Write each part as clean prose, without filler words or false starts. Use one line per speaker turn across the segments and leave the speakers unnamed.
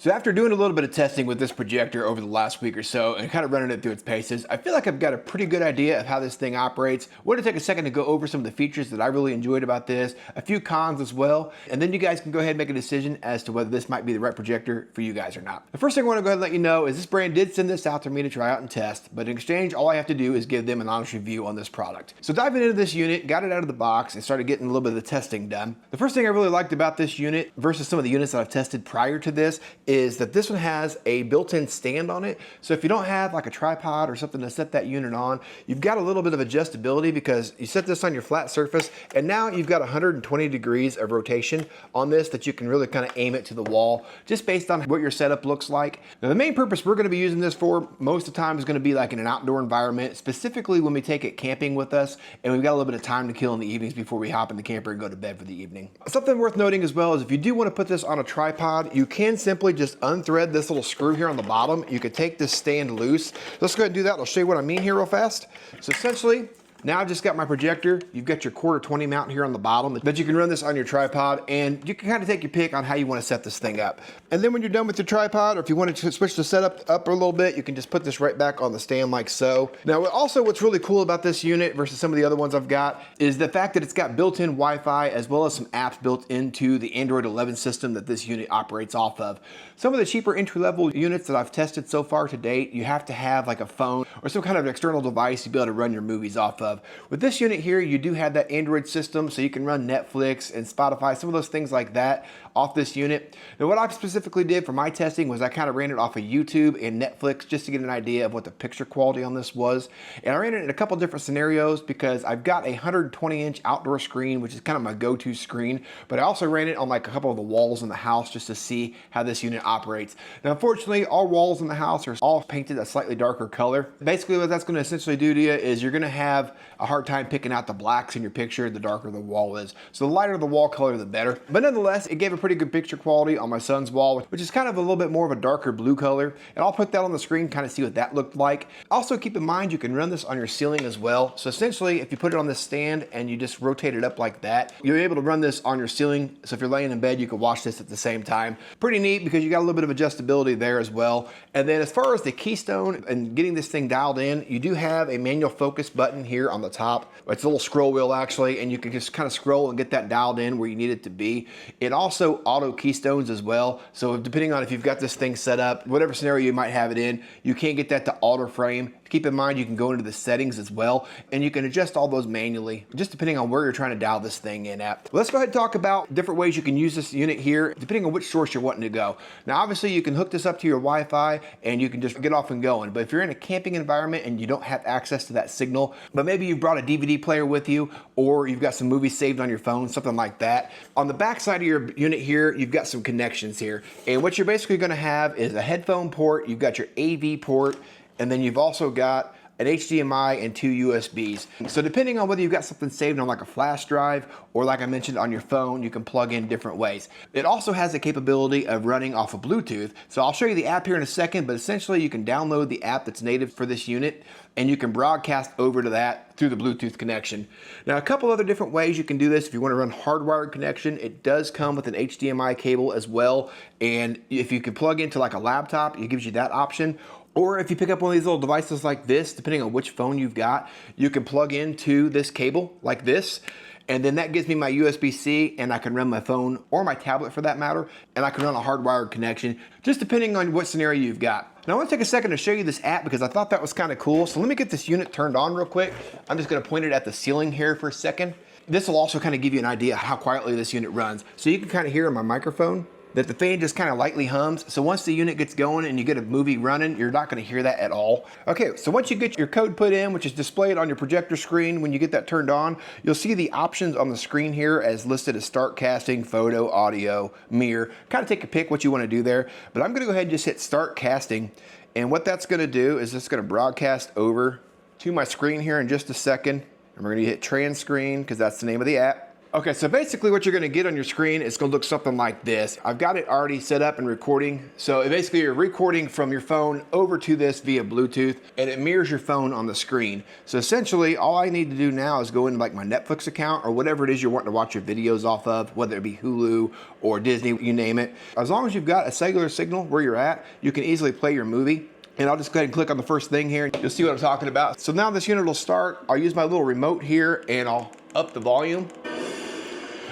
So after doing a little bit of testing with this projector over the last week or so and kind of running it through its paces, I feel like I've got a pretty good idea of how this thing operates. I want to take a second to go over some of the features that I really enjoyed about this, a few cons as well, and then you guys can go ahead and make a decision as to whether this might be the right projector for you guys or not. The first thing I want to go ahead and let you know is this brand did send this out to me to try out and test, but in exchange, all I have to do is give them an honest review on this product. So diving into this unit, got it out of the box and started getting a little bit of the testing done. The first thing I really liked about this unit versus some of the units that I've tested prior to this is that this one has a built-in stand on it. So if you don't have like a tripod or something to set that unit on, you've got a little bit of adjustability because you set this on your flat surface and now you've got 120 degrees of rotation on this that you can really kind of aim it to the wall just based on what your setup looks like. Now the main purpose we're going to be using this for most of the time is going to be like in an outdoor environment, specifically when we take it camping with us and we've got a little bit of time to kill in the evenings before we hop in the camper and go to bed for the evening. Something worth noting as well is if you do want to put this on a tripod, you can simply just unthread this little screw here on the bottom. You could take this stand loose. Let's go ahead and do that. I'll show you what I mean here real fast. So essentially, now I've just got my projector. You've got your 1/4 mount here on the bottom, but you can run this on your tripod and you can kind of take your pick on how you want to set this thing up. And then when you're done with your tripod, or if you want to switch the setup up a little bit, you can just put this right back on the stand like so. Now also what's really cool about this unit versus some of the other ones I've got is the fact that it's got built-in Wi-Fi as well as some apps built into the Android 11 system that this unit operates off of. Some of the cheaper entry-level units that I've tested so far to date, you have to have like a phone or some kind of external device to be able to run your movies off of. With this unit here, you do have that Android system, so you can run Netflix and Spotify, some of those things like that off this unit. Now what I specifically did for my testing was I kind of ran it off of YouTube and Netflix just to get an idea of what the picture quality on this was. And I ran it in a couple different scenarios because I've got a 120-inch outdoor screen, which is kind of my go-to screen, but I also ran it on like a couple of the walls in the house just to see how this unit operates. Now unfortunately, all walls in the house are all painted a slightly darker color. Basically what that's going to essentially do to you is you're going to have a hard time picking out the blacks in your picture the darker the wall is. So the lighter the wall color, the better. But nonetheless, it gave a pretty good picture quality on my son's wall, which is kind of a little bit more of a darker blue color. And I'll put that on the screen, kind of see what that looked like. Also keep in mind, you can run this on your ceiling as well. So essentially, if you put it on this stand and you just rotate it up like that, you're able to run this on your ceiling. So if you're laying in bed, you can watch this at the same time. Pretty neat because you got a little bit of adjustability there as well. And then as far as the Keystone and getting this thing dialed in, you do have a manual focus button here on the top. It's a little scroll wheel actually, and you can just kind of scroll and get that dialed in where you need it to be. It also auto keystones as well. So depending on if you've got this thing set up, whatever scenario you might have it in, you can get that to auto frame. Keep in mind, you can go into the settings as well, and you can adjust all those manually, just depending on where you're trying to dial this thing in at. Let's go ahead and talk about different ways you can use this unit here, depending on which source you're wanting to go. Now, obviously, you can hook this up to your Wi-Fi, and you can just get off and going. But if you're in a camping environment and you don't have access to that signal, but maybe you've brought a DVD player with you, or you've got some movies saved on your phone, something like that. On the back side of your unit here, you've got some connections here. And what you're basically gonna have is a headphone port, you've got your AV port, and then you've also got an HDMI and 2 USBs. So depending on whether you've got something saved on like a flash drive or like I mentioned on your phone, you can plug in different ways. It also has the capability of running off of Bluetooth. So I'll show you the app here in a second, but essentially you can download the app that's native for this unit and you can broadcast over to that through the Bluetooth connection. Now a couple other different ways you can do this. If you want to run hardwired connection, it does come with an HDMI cable as well. And if you can plug into like a laptop, it gives you that option. Or if you pick up one of these little devices like this, depending on which phone you've got, you can plug into this cable like this. And then that gives me my USB-C and I can run my phone or my tablet for that matter. And I can run a hardwired connection, just depending on what scenario you've got. Now I want to take a second to show you this app because I thought that was kind of cool. So let me get this unit turned on real quick. I'm just going to point it at the ceiling here for a second. This will also kind of give you an idea how quietly this unit runs. So you can kind of hear in my microphone that the fan just kind of lightly hums. So once the unit gets going and you get a movie running, you're not going to hear that at all. Okay, so once you get your code put in, which is displayed on your projector screen, when you get that turned on, you'll see the options on the screen here as listed as start casting, photo, audio, mirror. Kind of take a pick what you want to do there, but I'm going to go ahead and just hit start casting. And what that's going to do is it's going to broadcast over to my screen here in just a second. And we're going to hit trans screen because that's the name of the app. Okay, so basically what you're gonna get on your screen is gonna look something like this. I've got it already set up and recording. So basically you're recording from your phone over to this via Bluetooth, and it mirrors your phone on the screen. So essentially all I need to do now is go into like my Netflix account or whatever it is you're wanting to watch your videos off of, whether it be Hulu or Disney, you name it. As long as you've got a cellular signal where you're at, you can easily play your movie. And I'll just go ahead and click on the first thing here. You'll see what I'm talking about. So now this unit will start. I'll use my little remote here and I'll up the volume.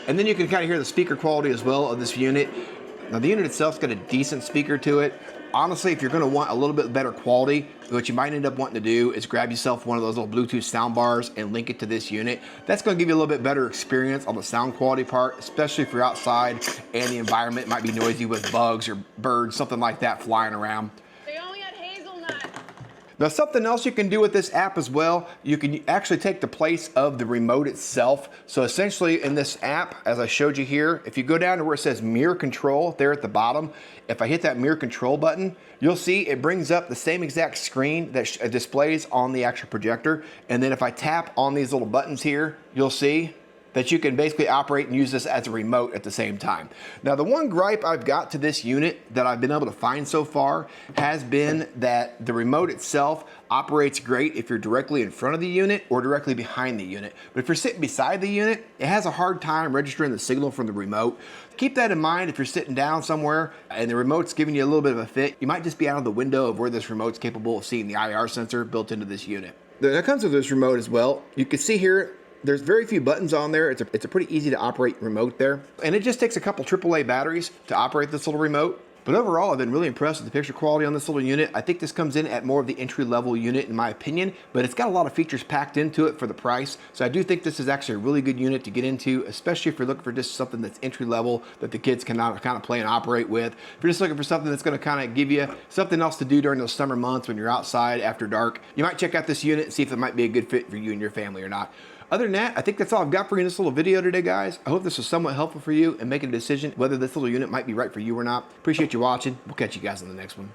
And then you can kind of hear the speaker quality as well of this unit. Now the unit itself's got a decent speaker to it. Honestly, if you're gonna want a little bit better quality, what you might end up wanting to do is grab yourself one of those little Bluetooth sound bars and link it to this unit. That's gonna give you a little bit better experience on the sound quality part, especially if you're outside and the environment might be noisy with bugs or birds, something like that flying around. Now something else you can do with this app as well, you can actually take the place of the remote itself. So essentially in this app, as I showed you here, if you go down to where it says mirror control there at the bottom, if I hit that mirror control button, you'll see it brings up the same exact screen that displays on the actual projector. And then if I tap on these little buttons here, you'll see that you can basically operate and use this as a remote at the same time. Now the one gripe I've got to this unit that I've been able to find so far has been that the remote itself operates great if you're directly in front of the unit or directly behind the unit. But if you're sitting beside the unit, it has a hard time registering the signal from the remote. Keep that in mind if you're sitting down somewhere and the remote's giving you a little bit of a fit. You might just be out of the window of where this remote's capable of seeing the IR sensor built into this unit. That comes with this remote as well. You can see here, there's very few buttons on there. It's a pretty easy to operate remote there. And it just takes a couple AAA batteries to operate this little remote. But overall, I've been really impressed with the picture quality on this little unit. I think this comes in at more of the entry-level unit in my opinion, but it's got a lot of features packed into it for the price. So I do think this is actually a really good unit to get into, especially if you're looking for just something that's entry-level that the kids can kind of play and operate with. If you're just looking for something that's gonna kind of give you something else to do during those summer months when you're outside after dark, you might check out this unit and see if it might be a good fit for you and your family or not. Other than that, I think that's all I've got for you in this little video today, guys. I hope this was somewhat helpful for you in making a decision whether this little unit might be right for you or not. Appreciate you watching. We'll catch you guys in the next one.